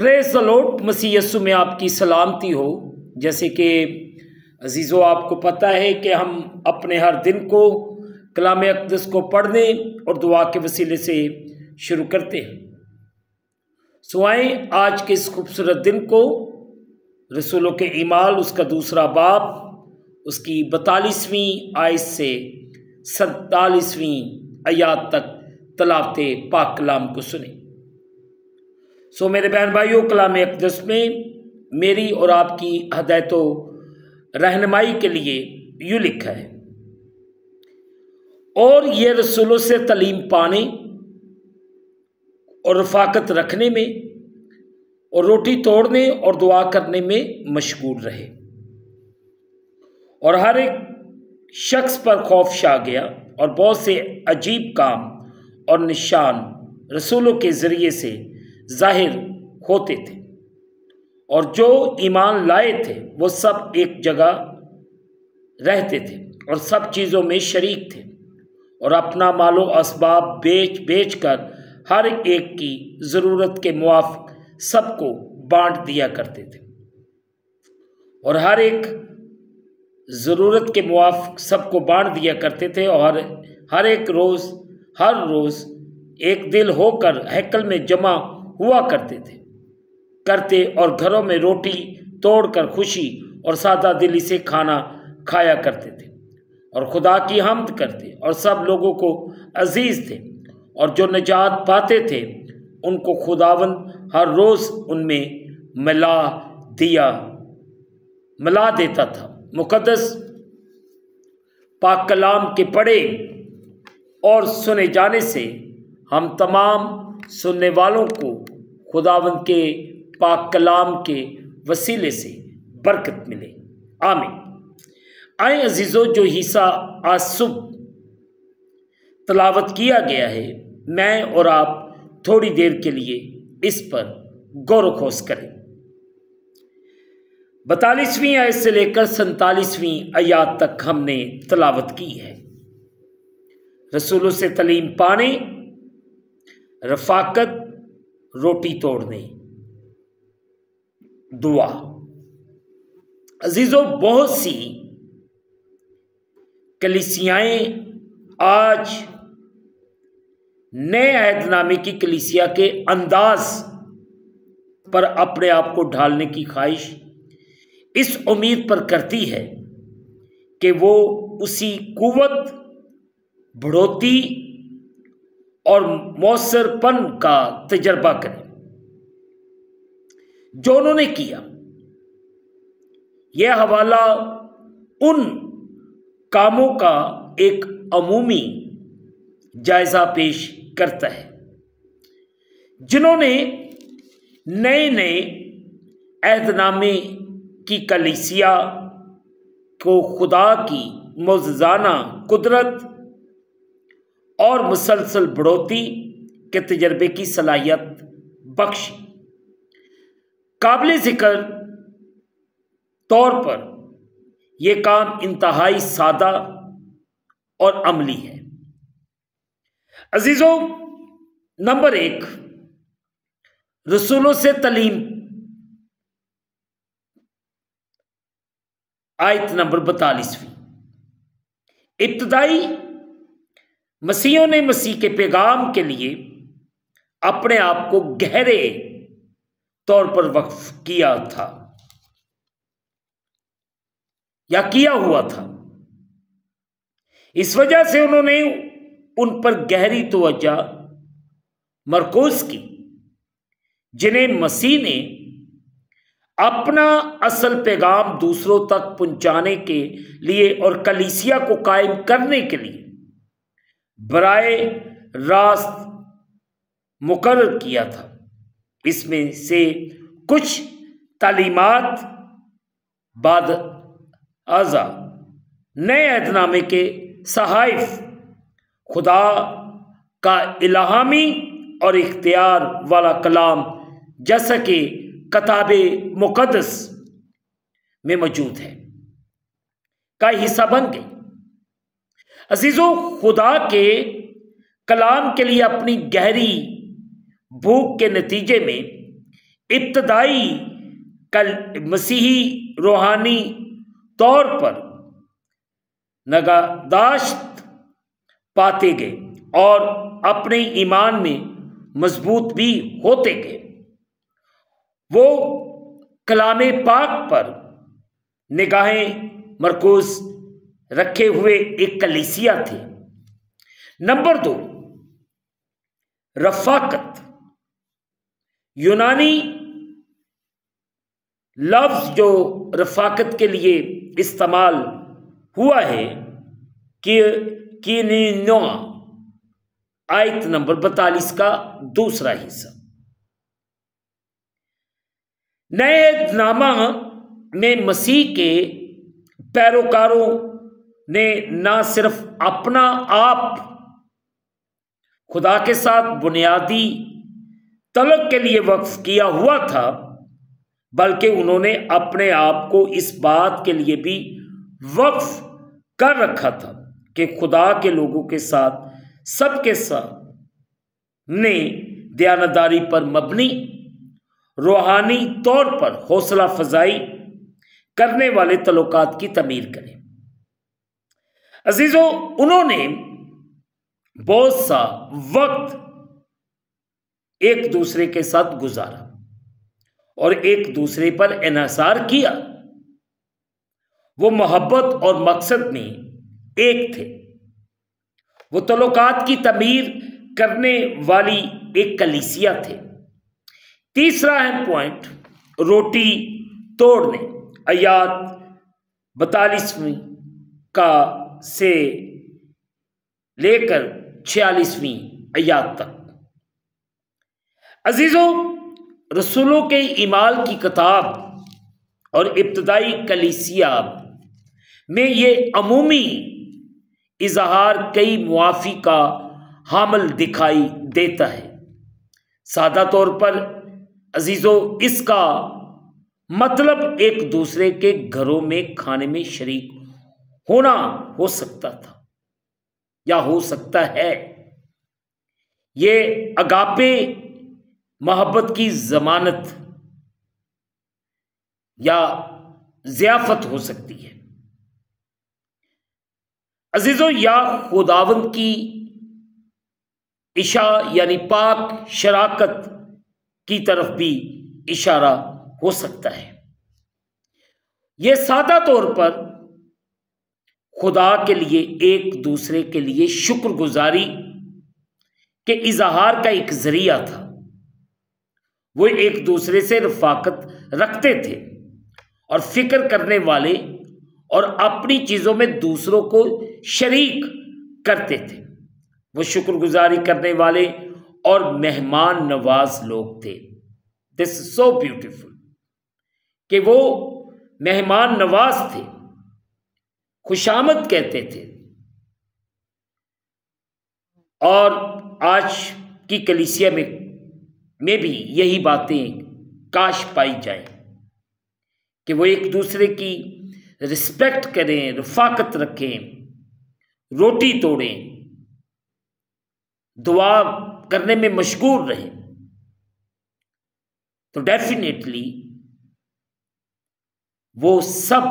پریز دی lord, مسیح یسوع میں آپ کی سلامتی ہو۔ جیسے کہ عزیزو آپ کو پتہ ہے کہ ہم اپنے ہر دن کو کلام اقدس کو پڑھنے اور دعا کے وسیلے سے شروع کرتے ہیں۔ آئیں آج کے اس خوبصورت دن کو رسولوں کے اعمال اس کا دوسرا باب اس کی 42ویں آیت سے 47ویں آیات تک تلاوت پاک کلام کو سنیں۔ میرے بہن بھائیوں، کلام اقدس میں میری اور آپ کی ہدایت و رہنمائی کے لیے یوں لکھا ہے، اور یہ رسولوں سے تعلیم پانے اور رفاقت رکھنے میں اور روٹی توڑنے اور دعا کرنے میں مشغول رہے، اور ہر ایک شخص پر خوف چھا گیا، اور بہت سے عجیب کام اور نشان رسولوں کے ذریعے سے ظاہر ہوتے تھے، اور جو ایمان لائے تھے وہ سب ایک جگہ رہتے تھے اور سب چیزوں میں شریک تھے، اور اپنا مال و اسباب بیچ کر ہر ایک کی ضرورت کے موافق سب کو بانٹ دیا کرتے تھے، اور ہر ایک ضرورت کے موافق سب کو بانٹ دیا کرتے تھے، اور ہر روز ایک دل ہو کر ہیکل میں جمع ہوا کرتے اور گھروں میں روٹی توڑ کر خوشی اور سادہ دلی سے کھانا کھایا کرتے تھے، اور خدا کی حمد کرتے، اور سب لوگوں کو عزیز تھے، اور جو نجات پاتے تھے ان کو خداوند ہر روز ان میں ملا دیتا تھا۔ مقدس پاک کلام کے پڑھے اور سنے جانے سے ہم تمام سننے والوں کو خداوند کے پاک کلام کے وسیلے سے برکت ملے، آمین۔ آئیں عزیزو، جو حصہ آج صبح تلاوت کیا گیا ہے، میں اور آپ تھوڑی دیر کے لیے اس پر غور و خوض کریں۔ 42ویں آیت سے لے کر 47ویں آیات تک ہم نے تلاوت کی ہے۔ رسولوں سے تعلیم پانے، رفاقت، روٹی توڑنے، دعا۔ عزیزو، بہت سی کلیسیائیں آج نئے عہد نامے کی کلیسیا کے انداز پر اپنے آپ کو ڈھالنے کی خواہش اس امید پر کرتی ہے کہ وہ اسی قوت، بڑھوتی اور مؤثر پن کا تجربہ کریں جو انہوں نے کیا۔ یہ حوالہ ان کاموں کا ایک عمومی جائزہ پیش کرتا ہے جنہوں نے نئے عہد نامے کی کلیسیا کو خدا کی معجزانہ قدرت اور مسلسل بڑھوتی کے تجربے کی صلاحیت بخشی۔ قابل ذکر طور پر یہ کام انتہائی سادہ اور عملی ہے۔ عزیزو، نمبر 1، رسولوں سے تعلیم، آیت نمبر 42۔ ابتدائی مسیحیوں نے مسیح کے پیغام کے لیے اپنے آپ کو گہرے طور پر وقف کیا ہوا تھا۔ اس وجہ سے انہوں نے ان پر گہری توجہ مرکوز کی جنہیں مسیح نے اپنا اصل پیغام دوسروں تک پہنچانے کے لیے اور کلیسیا کو قائم کرنے کے لیے براہ راست مقرر کیا تھا۔ اس میں سے کچھ تعلیمات بعد ازاں نئے عہد نامے کے صحائف خدا کا الہامی اور اختیار والا کلام جیسا کہ کتاب مقدس میں موجود ہے کا حصہ بن گئی۔ عزیزو، خدا کے کلام کے لیے اپنی گہری بھوک کے نتیجے میں ابتدائی مسیحی روحانی طور پر نگہداشت پاتے گئے اور اپنے ایمان میں مضبوط بھی ہوتے گئے۔ وہ کلام پاک پر نگاہیں مرکوز رکھے ہوئے ایک کلیسیا تھے۔ نمبر 2، رفاقت۔ یونانی لفظ جو رفاقت کے لیے استعمال ہوا ہے کینینوا، آیت نمبر 42 کا دوسرا حصہ۔ نئے عہد نامہ میں مسیح کے پیروکاروں نے نہ صرف اپنا آپ خدا کے ساتھ بنیادی تعلق کے لیے وقف کیا ہوا تھا، بلکہ انہوں نے اپنے آپ کو اس بات کے لیے بھی وقف کر رکھا تھا کہ خدا کے لوگوں کے ساتھ سب کے ساتھ نے دیانتداری پر مبنی روحانی طور پر حوصلہ افزائی کرنے والے تعلقات کی تعمیر کریں۔ عزیزو، انہوں نے بہت سا وقت ایک دوسرے کے ساتھ گزارا اور ایک دوسرے پر انحصار کیا۔ وہ محبت اور مقصد میں ایک تھے۔ وہ تعلقات کی تعمیر کرنے والی ایک کلیسیا تھے۔ تیسرا اہم پوائنٹ، روٹی توڑنے، آیات 42 کا سے لے کر 46 آیات تک۔ عزیزو، رسولوں کے اعمال کی کتاب اور ابتدائی کلیسیا میں یہ عمومی اظہار کئی معافی کا حامل دکھائی دیتا ہے۔ سادہ طور پر عزیزو، اس کا مطلب ایک دوسرے کے گھروں میں کھانے میں شریک ہونا ہو سکتا تھا یا ہو سکتا ہے۔ یہ اگاپے محبت کی ضمانت یا ضیافت ہو سکتی ہے۔ عزیزو، یا خداوند کی عشاء یعنی پاک شراکت کی طرف بھی اشارہ ہو سکتا ہے۔ یہ سادہ طور پر خدا کے لیے ایک دوسرے کے لیے شکر گزاری کے اظہار کا ایک ذریعہ تھا۔ وہ ایک دوسرے سے رفاقت رکھتے تھے اور فکر کرنے والے اور اپنی چیزوں میں دوسروں کو شریک کرتے تھے۔ وہ شکر گزاری کرنے والے اور مہمان نواز لوگ تھے۔ دس از سو بیوٹیفل کہ وہ مہمان نواز تھے، خوشامد کہتے تھے۔ اور آج کی کلیسیا میں بھی یہی باتیں کاش پائی جائیں کہ وہ ایک دوسرے کی رسپیکٹ کریں، رفاقت رکھیں، روٹی توڑیں، دعا کرنے میں مشغول رہیں، تو ڈیفینیٹلی وہ سب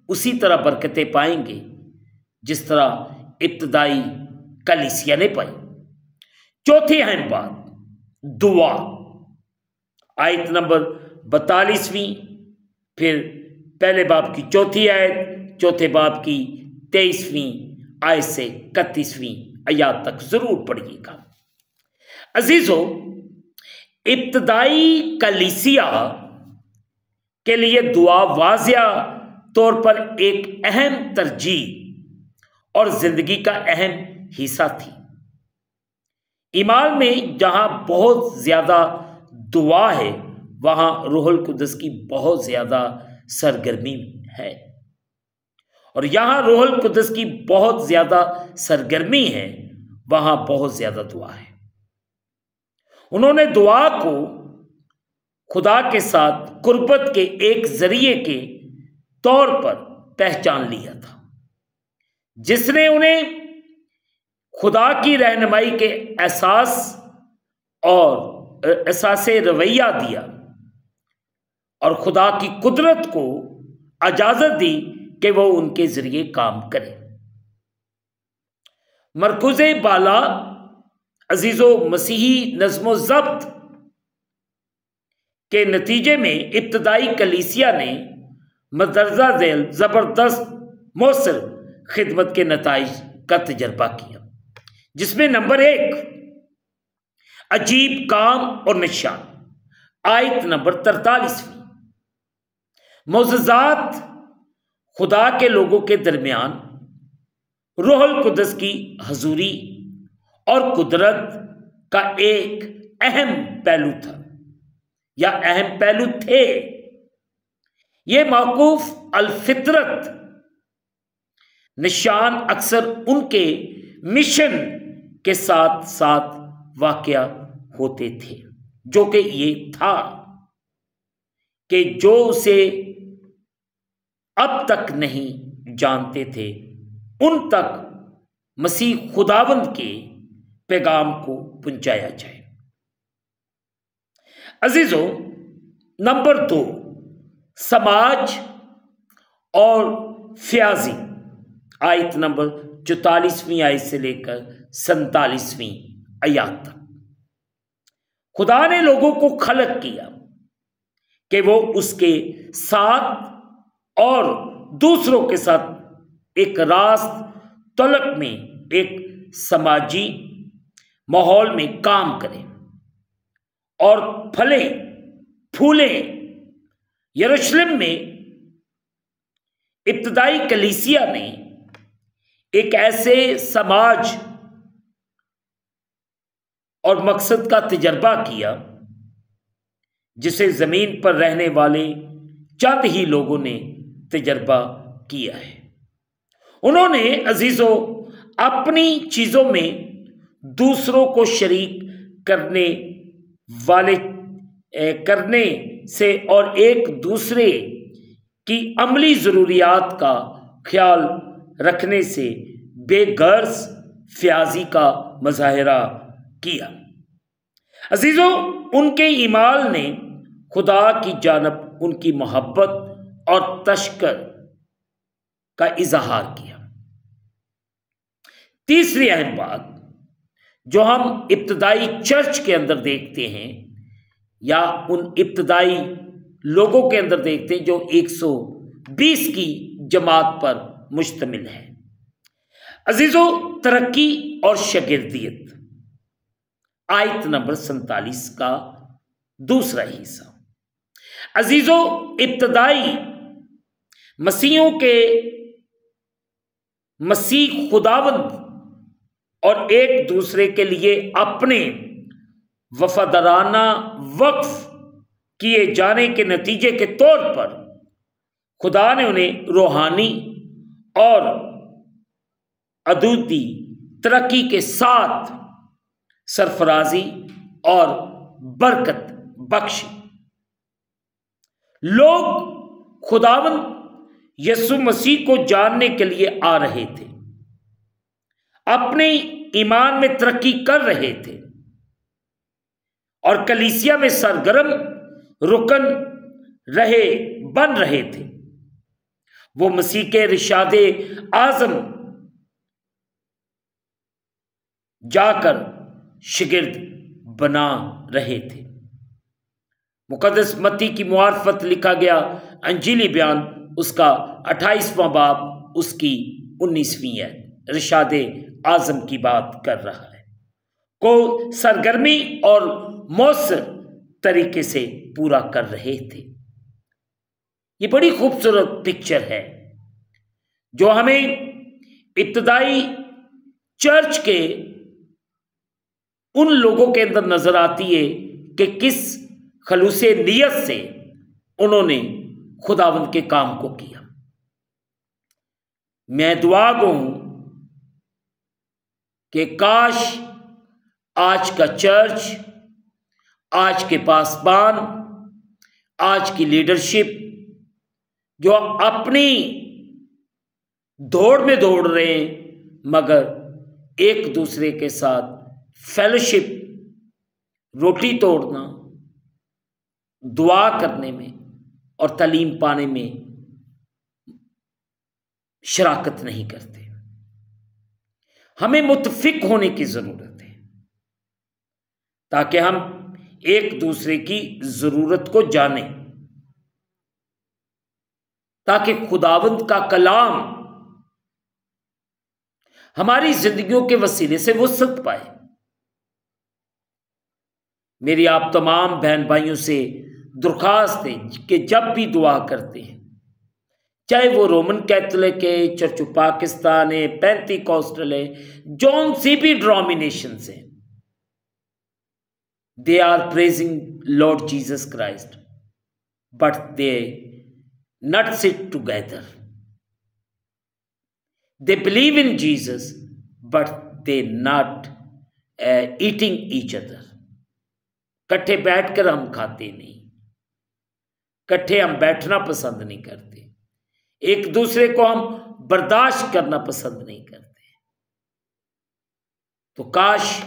اسی طرح برکتیں پائیں گے جس طرح ابتدائی کلیسیا نے پائی۔ چوتھی اہم بات، دعا، آیت نمبر 42، پھر پہلے باب کی چوتھی آیت، چوتھے باب کی 23 آیت سے 31 آیات تک ضرور پڑھیے گا۔ عزیزو، ابتدائی کلیسیا کے لیے دعا واضح طور پر ایک اہم ترجیح اور زندگی کا اہم حصہ تھی۔ ایمان میں جہاں بہت زیادہ دعا ہے، وہاں روح القدس کی بہت زیادہ سرگرمی ہے، اور یہاں روح القدس کی بہت زیادہ سرگرمی ہے، وہاں بہت زیادہ دعا ہے۔ انہوں نے دعا کو خدا کے ساتھ قربت کے ایک ذریعے کے طور پر پہچان لیا تھا، جس نے انہیں خدا کی رہنمائی کے احساس رویہ دیا اور خدا کی قدرت کو اجازت دی کہ وہ ان کے ذریعے کام کرے۔ مرکوز بالا عزیزو مسیحی نظم و ضبط کے نتیجے میں ابتدائی کلیسیا نے مندرجہ ذیل زبردست مؤثر خدمت کے نتائج کا تجربہ کیا، جس میں نمبر 1 عجیب کام اور نشان، آیت نمبر 43۔ معجزات خدا کے لوگوں کے درمیان روح القدس کی حضوری اور قدرت کا ایک اہم پہلو تھا یا اہم پہلو تھے۔ یہ موقوف الفطرت نشان اکثر ان کے مشن کے ساتھ ساتھ واقع ہوتے تھے، جو کہ یہ تھا کہ جو اسے اب تک نہیں جانتے تھے ان تک مسیح خداوند کے پیغام کو پہنچایا جائے۔ عزیزو، نمبر 2 سماج اور فیاضی، آیت نمبر 44ویں آیت سے لے کر 47ویں آیات تک۔ خدا نے لوگوں کو خلق کیا کہ وہ اس کے ساتھ اور دوسروں کے ساتھ ایک راست تعلق میں ایک سماجی ماحول میں کام کریں اور پھلے پھولے۔ یروشلم میں ابتدائی کلیسیا نے ایک ایسے سماج اور مقصد کا تجربہ کیا جسے زمین پر رہنے والے چند ہی لوگوں نے تجربہ کیا ہے۔ انہوں نے عزیزو اپنی چیزوں میں دوسروں کو شریک کرنے سے اور ایک دوسرے کی عملی ضروریات کا خیال رکھنے سے بے غرض فیاضی کا مظاہرہ کیا۔ عزیزو، ان کے ایمان نے خدا کی جانب ان کی محبت اور تشکر کا اظہار کیا۔ تیسری اہم بات جو ہم ابتدائی چرچ کے اندر دیکھتے ہیں یا ان ابتدائی لوگوں کے اندر دیکھتے ہیں جو 120 کی جماعت پر مشتمل ہے۔ عزیزو، ترقی اور شاگردیت، آیت نمبر 47 کا دوسرا حصہ۔ عزیزو، ابتدائی مسیحیوں کے مسیح خداوند اور ایک دوسرے کے لیے اپنے وفادارانہ وقف کیے جانے کے نتیجے کے طور پر خدا نے انہیں روحانی اور عدودی ترقی کے ساتھ سرفرازی اور برکت بخشی۔ لوگ خداوند یسوع مسیح کو جاننے کے لیے آ رہے تھے، اپنے ایمان میں ترقی کر رہے تھے اور کلیسیا میں سرگرم رکن بن رہے تھے۔ وہ مسیح کے رشاد اعظم جا کر شاگرد بنا رہے تھے۔ مقدس متی کی معرفت لکھا گیا انجیلی بیان اس کا 28واں باب اس کی 19ویں ہے، رشاد اعظم کی بات کر رہا ہے، کو سرگرمی اور مؤثر طریقے سے پورا کر رہے تھے۔ یہ بڑی خوبصورت پکچر ہے جو ہمیں ابتدائی چرچ کے ان لوگوں کے اندر نظر آتی ہے کہ کس خلوص نیت سے انہوں نے خداوند کے کام کو کیا۔ میں دعا گو ہوں کہ کاش آج کا چرچ، آج کے پاسبان، آج کی لیڈرشپ جو اپنی دوڑ میں دوڑ رہے ہیں مگر ایک دوسرے کے ساتھ فیلوشپ، روٹی توڑنا، دعا کرنے میں اور تعلیم پانے میں شراکت نہیں کرتے۔ ہمیں متفق ہونے کی ضرورت ہے تاکہ ہم ایک دوسرے کی ضرورت کو جانیں، تاکہ خداوند کا کلام ہماری زندگیوں کے وسیلے سے وسعت پائے۔ میری آپ تمام بہن بھائیوں سے درخواست ہے کہ جب بھی دعا کرتے ہیں، چاہے وہ رومن کیتھولک ہے، چرچ آف پاکستان ہے، پینتی کوسٹل ہے، جون سی بھی ڈینومینیشن سے، they are praising Lord Jesus Christ, but they not sit together. They believe in Jesus, but they not eating each other. کٹھے بیٹھ کر ہم کھاتے نہیں، کٹھے ہم بیٹھنا پسند نہیں کرتے، ایک دوسرے کو ہم برداشت کرنا پسند نہیں کرتے۔ تو کاش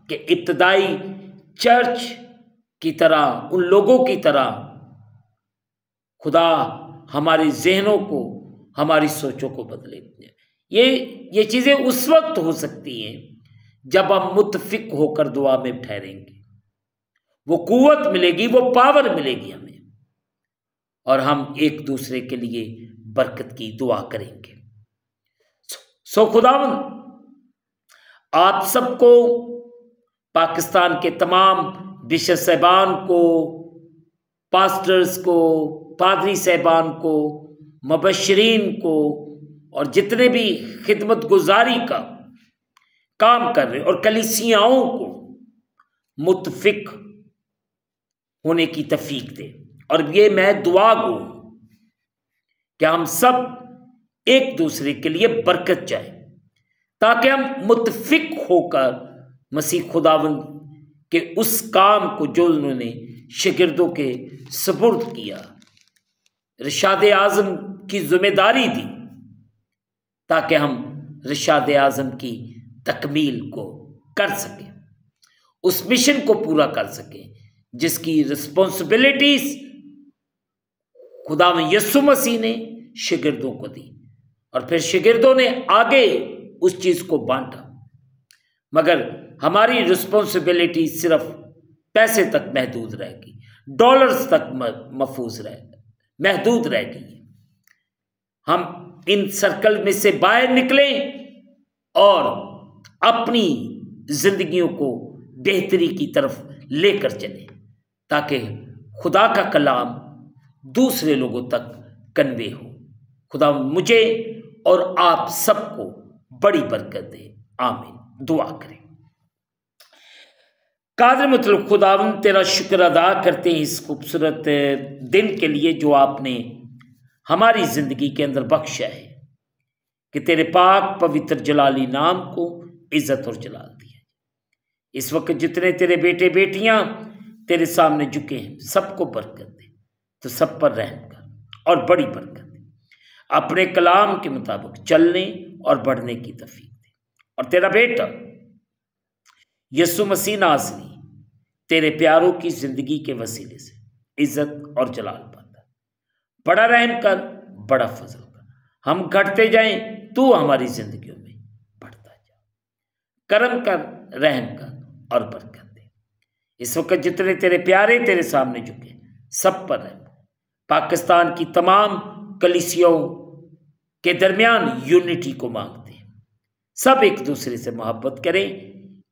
کہ ابتدائی چرچ کی طرح، ان لوگوں کی طرح خدا ہمارے ذہنوں کو، ہماری سوچوں کو بدلے۔ یہ چیزیں اس وقت ہو سکتی ہیں جب ہم متفق ہو کر دعا میں ٹھہریں گے، وہ قوت ملے گی، وہ پاور ملے گی ہمیں، اور ہم ایک دوسرے کے لیے برکت کی دعا کریں گے۔ سو خداوند آپ سب کو، پاکستان کے تمام بشپ صاحبان کو، پاسٹرز کو، پادری صاحبان کو، مبشرین کو، اور جتنے بھی خدمت گزاری کا کام کر رہے اور کلیسیاؤں کو متفق ہونے کی توفیق دے۔ اور یہ میں دعا گو کہ ہم سب ایک دوسرے کے لیے برکت چاہیں، تاکہ ہم متفق ہو کر مسیح خداوند کے اس کام کو جو انہوں نے شاگردوں کے سپرد کیا، رشاد اعظم کی ذمہ داری دی، تاکہ ہم رشاد اعظم کی تکمیل کو کر سکیں، اس مشن کو پورا کر سکیں جس کی رسپانسبلٹیز خداوند یسوع مسیح نے شاگردوں کو دی، اور پھر شاگردوں نے آگے اس چیز کو بانٹا۔ مگر ہماری رسپانسبلٹی صرف پیسے تک محدود رہے گی، ڈالرز تک محدود رہ گئی۔ ہم ان سرکل میں سے باہر نکلیں اور اپنی زندگیوں کو بہتری کی طرف لے کر چلیں، تاکہ خدا کا کلام دوسرے لوگوں تک کنوے ہو۔ خدا مجھے اور آپ سب کو بڑی برکت دے، آمین۔ دعا کریں۔ قادر مطلب خداوند تیرا شکر ادا کرتے ہیں اس خوبصورت دن کے لیے جو آپ نے ہماری زندگی کے اندر بخشا ہے، کہ تیرے پاک پوتر جلالی نام کو عزت اور جلال دیا۔ اس وقت جتنے تیرے بیٹے بیٹیاں تیرے سامنے جھکے ہیں، سب کو برکت دے، تو سب پر رحم کر اور بڑی برکت دے، اپنے کلام کے مطابق چلنے اور بڑھنے کی توفیق دے۔ اور تیرا بیٹا یسوع مسیح ناصری تیرے پیاروں کی زندگی کے وسیلے سے عزت اور جلال پاتا، بڑا رحم کر، بڑا فضل کر، ہم گھٹتے جائیں تو ہماری زندگیوں میں بڑھتا جا، کرم کر، رحم کر اور برکت دے۔ اس وقت جتنے تیرے پیارے تیرے سامنے جھکے، سب پر رحم۔ پاکستان کی تمام کلیسیاؤں کے درمیان یونٹی کو مانگتے ہیں، سب ایک دوسرے سے محبت کریں،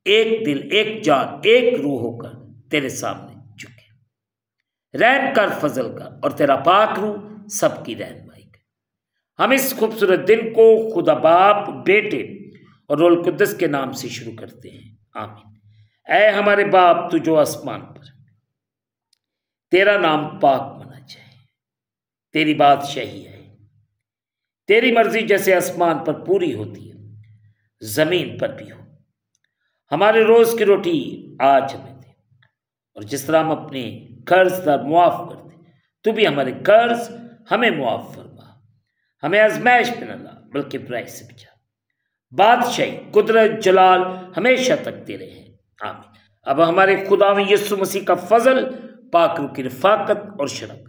ایک دل، ایک جان، ایک روح ہو کر تیرے سامنے جھکے، رحم کر، فضل کر، اور تیرا پاک روح سب کی رہنمائی کر۔ ہم اس خوبصورت دن کو خدا باپ، بیٹے اور روح القدس کے نام سے شروع کرتے ہیں، آمین۔ اے ہمارے باپ تو جو آسمان پر، تیرا نام پاک ہونا چاہیے، تیری بادشاہی ہے، تیری مرضی جیسے آسمان پر پوری ہوتی ہے زمین پر بھی ہو۔ ہمارے روز کی روٹی آج ہمیں دے، اور جس طرح ہم اپنے قرض دار معاف کرتے، تو بھی ہمارے قرض ہمیں معاف فرما، ہمیں آزمائش میں نہ لا بلکہ برائی سے بچا۔ بادشاہی، قدرت، جلال ہمیشہ تک تیرے ہیں، آمین۔ اب ہمارے خدا یسوع مسیح کا فضل، پاک روح کی رفاقت اور شرکت